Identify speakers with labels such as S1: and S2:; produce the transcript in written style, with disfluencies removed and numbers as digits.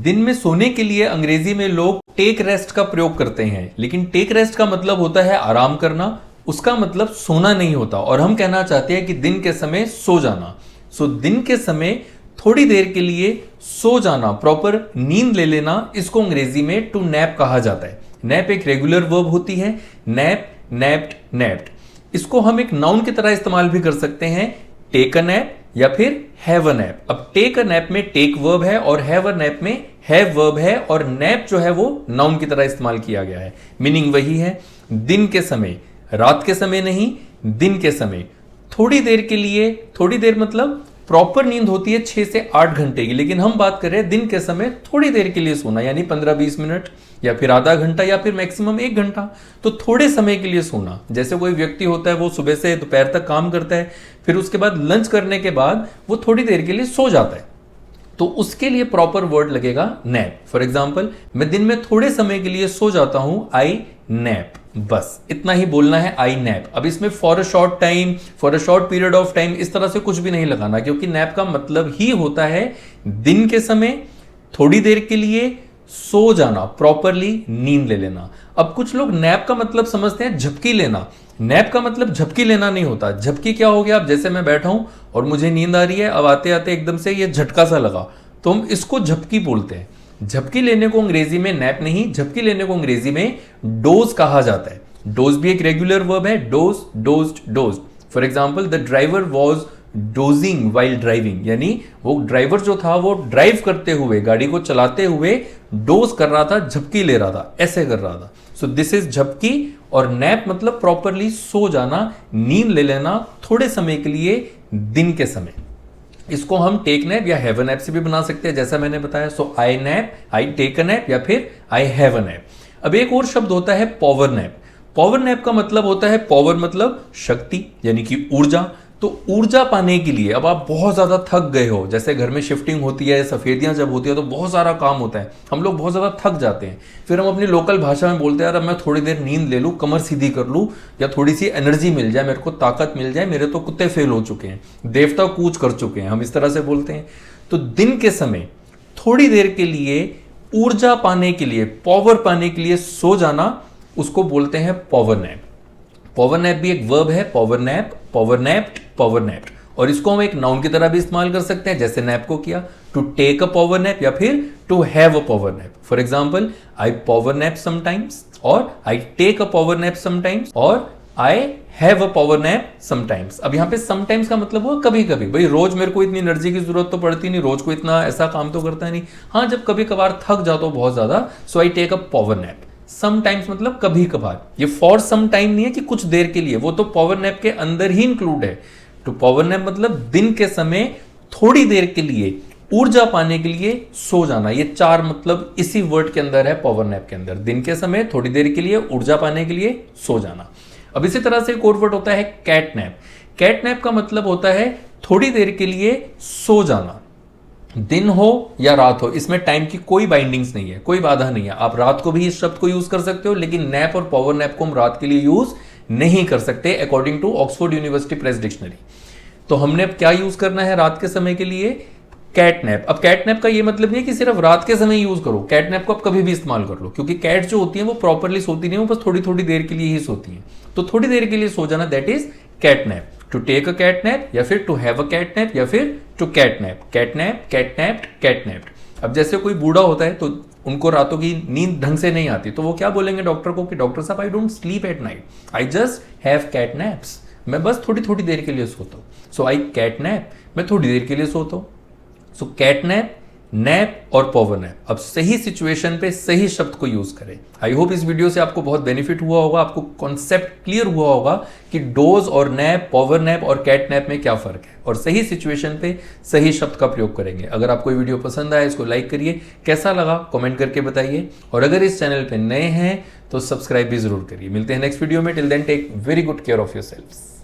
S1: दिन में सोने के लिए अंग्रेजी में लोग टेक रेस्ट का प्रयोग करते हैं, लेकिन टेक रेस्ट का मतलब होता है आराम करना, उसका मतलब सोना नहीं होता। और हम कहना चाहते हैं कि दिन के समय सो जाना। सो दिन के समय थोड़ी देर के लिए सो जाना, प्रॉपर नींद ले लेना, इसको अंग्रेजी में टू नैप कहा जाता है। नैप एक रेगुलर वर्ब होती है, नैप, नैप्ड, नैप्ड। इसको हम एक नाउन की तरह इस्तेमाल भी कर सकते हैं, टेक अ नैप या फिर हैव अ नैप। अब टेक अ नैप में टेक वर्ब है और हैव अ नैप में हैव वर्ब है, और नैप जो है वो नाउन की तरह इस्तेमाल किया गया है। मीनिंग वही है, दिन के समय, रात के समय नहीं, दिन के समय थोड़ी देर के लिए। थोड़ी देर मतलब प्रॉपर नींद होती है 6 से 8 घंटे की, लेकिन हम बात कर रहे हैं दिन के समय थोड़ी देर के लिए सोना, यानी 15-20 मिनट या फिर आधा घंटा या फिर मैक्सिमम 1 घंटा। तो थोड़े समय के लिए सोना। जैसे कोई व्यक्ति होता है वो सुबह से दोपहर तक काम करता है, फिर उसके बाद लंच करने के बाद वो थोड़ी देर के लिए सो जाता है, तो उसके लिए प्रॉपर वर्ड लगेगा नैप। फॉर एग्जाम्पल, मैं दिन में थोड़े समय के लिए सो जाता हूं, आई नैप। बस इतना ही बोलना है, आई नैप। अब इसमें for a short time, for a short period of time, इस तरह से कुछ भी नहीं लगाना, क्योंकि नैप का मतलब ही होता है दिन के समय थोड़ी देर के लिए सो जाना, प्रॉपरली नींद ले लेना। अब कुछ लोग नैप का मतलब समझते हैं झपकी लेना। नैप का मतलब झपकी लेना नहीं होता। झपकी क्या हो गया, अब जैसे मैं बैठा हूं और मुझे नींद आ रही है, अब आते आते एकदम से ये झटका सा लगा, तो हम इसको झपकी बोलते हैं। झपकी लेने को अंग्रेजी में नैप नहीं, झपकी लेने को अंग्रेजी में डोज कहा जाता है। डोज भी एक रेगुलर वर्ब है, dose, dozed, dozed. For example, the driver was dosing while driving, यानी वो ड्राइवर जो था वो ड्राइव करते हुए, गाड़ी को चलाते हुए डोज कर रहा था, झपकी ले रहा था, ऐसे कर रहा था। सो दिस इज झपकी। और नैप मतलब प्रॉपरली सो जाना, नींद ले लेना थोड़े समय के लिए दिन के समय। इसको हम टेक नैप या हैव अ नैप से भी बना सकते हैं, जैसा मैंने बताया। So I nap, I take a nap या फिर आई हैव अ नैप। अब एक और शब्द होता है पावर नैप। पावर नैप का मतलब होता है, पावर मतलब शक्ति यानी कि ऊर्जा। तो ऊर्जा पाने के लिए, अब आप बहुत ज्यादा थक गए हो, जैसे घर में शिफ्टिंग होती है, सफेदियां जब होती है तो बहुत सारा काम होता है, हम लोग बहुत ज्यादा थक जाते हैं, फिर हम अपनी लोकल भाषा में बोलते हैं यार अब मैं थोड़ी देर नींद ले लूं, कमर सीधी कर लूं, या थोड़ी सी एनर्जी मिल जाए, मेरे को ताकत मिल जाए, मेरे तो कुत्ते फेल हो चुके हैं, देवता कूच कर चुके हैं, हम इस तरह से बोलते हैं। तो दिन के समय थोड़ी देर के लिए ऊर्जा पाने के लिए, पावर पाने के लिए सो जाना, उसको बोलते हैं पावर नैप। पावर नैप भी एक वर्ब है, पावर नैप, पावर नैप्ड, पावर नैप्ड। और इसको हम एक नाउन की तरह भी इस्तेमाल कर सकते हैं, जैसे नैप को किया, to take a power nap या फिर to have a power nap. For example, I power nap sometimes, और I take a power nap sometimes, और I have a power nap sometimes. अब यहां पे समटाइम्स का मतलब हुआ कभी कभी। भाई रोज मेरे को इतनी एनर्जी की जरूरत तो पड़ती नहीं, रोज को इतना ऐसा काम तो करता नहीं। हाँ, जब कभी कभार थक जाता हूं बहुत ज्यादा, so I take a power nap. Sometimes मतलब कभी कभार, ये फॉर सम टाइम नहीं है कि कुछ देर के लिए, वो तो पावर नैप के अंदर ही इंक्लूड है। तो पावर नैप मतलब दिन के समय थोड़ी देर के लिए ऊर्जा पाने के लिए सो जाना। ये 4 मतलब इसी वर्ड के अंदर है, पावर नैप के अंदर। दिन के समय थोड़ी देर के लिए ऊर्जा पाने के लिए सो जाना। अब इसी तरह से एक और वर्ड होता है कैट नैप। कैट नैप का मतलब होता है थोड़ी देर के लिए सो जाना, दिन हो या रात हो, इसमें टाइम की कोई बाइंडिंग्स नहीं है, कोई बाधा नहीं है। आप रात को भी इस शब्द को यूज कर सकते हो, लेकिन नैप और पावर नैप को हम रात के लिए यूज नहीं कर सकते according to Oxford University Press dictionary. तो हमने क्या यूज करना है रात के समय के लिए, कैट नैप। अब कैट नैप का ये मतलब नहीं है कि सिर्फ रात के समय यूज करो, कैट नैप को आप कभी भी इस्तेमाल कर लो, क्योंकि कैट जो होती है वो प्रॉपरली सोती नहीं, वो बस थोड़ी थोड़ी देर के लिए ही सोती है। तो थोड़ी देर के लिए सो जाना, that is cat nap. To take a cat nap या फिर to have a cat nap या फिर to cat nap, cat nap, cat napped, cat napped. अब जैसे कोई बूढ़ा होता है तो उनको रातों की नींद ढंग से नहीं आती, तो वो क्या बोलेंगे डॉक्टर को कि डॉक्टर साहब I don't sleep at night, I just have cat naps, मैं बस थोड़ी थोड़ी देर के लिए सोता हूं। सो आई कैट नैप, मैं थोड़ी देर के लिए सोता हूं। सो कैट नैप, नैप और पावर नैप। अब सही सिचुएशन पे सही शब्द को यूज करें। आई होप इस वीडियो से आपको बहुत बेनिफिट हुआ होगा, आपको कॉन्सेप्ट क्लियर हुआ होगा कि डोज और नैप, पावर नैप और कैट नैप में क्या फर्क है, और सही सिचुएशन पे सही शब्द का प्रयोग करेंगे। अगर आपको ये वीडियो पसंद आया, इसको लाइक करिए, कैसा लगा कमेंट करके बताइए, और अगर इस चैनल पे नए हैं तो सब्सक्राइब भी जरूर करिए। मिलते हैं नेक्स्ट वीडियो में। Till then take very good care of yourselves.